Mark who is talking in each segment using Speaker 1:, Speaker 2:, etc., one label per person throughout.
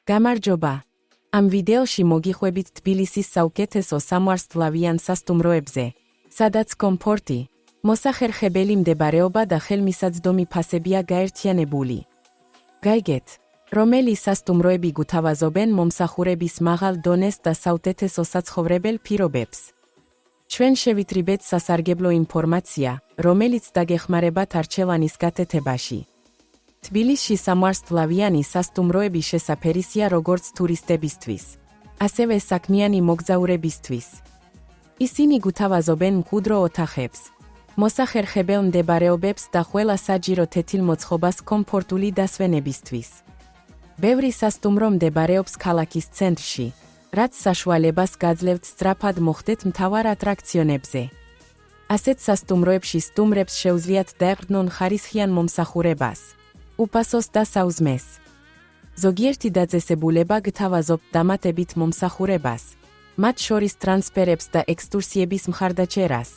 Speaker 1: გამარჯობა. ამ ვიდეოში მოგიხვებით თბილისის საუკეთესო სამარცვლავიან სასტუმროებზე, სადაც კომფორტი, მოსახერხებელი მდებარეობა და ხელმისაწვდომი ფასებია გაერთიანებული. გაიგეთ, რომელი სასტუმროები გუთავაზობენ მომსახურების მაღალ დონეს და საუკეთესო საცხოვრებელ პირობებს. ჩვენ შევითრიბეთ სასარგებლო ინფორმაცია, რომელიც დაგეხმარებათ არჩევანის გაკეთებაში. თბილისში სამარცვლავიანი სასტუმროები შესაფერისია როგორც ტურისტებისთვის, ასევე საქმიანი მოგზაურებისთვის. ისინი გუთავაზობენ მკვიდრო ოთახებს, მოსახერხებელ მდებარეობებს და ყველა საჯირო თეთილმოწყობას კომფორტული დასვენებისთვის. ბევრი სასტუმრო მდებარეობს ქალაქის ცენტრში, რაც საშუალებას გაძლევთ სწრაფად მოხვდეთ მთავარ ატრაქციონებზე. ასეთ სასტუმროებში სტუმრებს შეუძლიათ დაეყრდნონ ხარისხიან მომსახურებას, უფასოს და საუზმეს. ზოგიერთი დაწესებულება გთავაზობთ დამატებით მომსახურებას, მათ შორის ტრანსფერებს და ექსკურსიების მხარდაჭერას.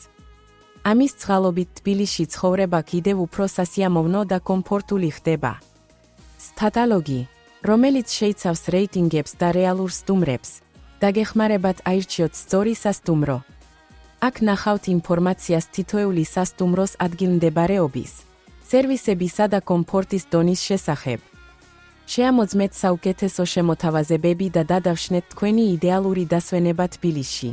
Speaker 1: ამის წყალობით თბილისში ცხოვრება კიდევ უფრო სასიამოვნო და კომფორტული ხდება. კატალოგი, რომელიც შეიცავს რეიტინგებს და რეალურ სტუმრებს, დაგეხმარებათ აირჩიოთ სწორი სასტუმრო. აქ ნახავთ ინფორმაციას თითოეული სასტუმროს ადგილმდებარეობის, სერვისებისა და კომფორტის დონის შესახებ. შეამოძმეთ საუკეთესო შემოთავაზებები და გადავშნეთ თქვენი იდეალური დასვენება თბილისში.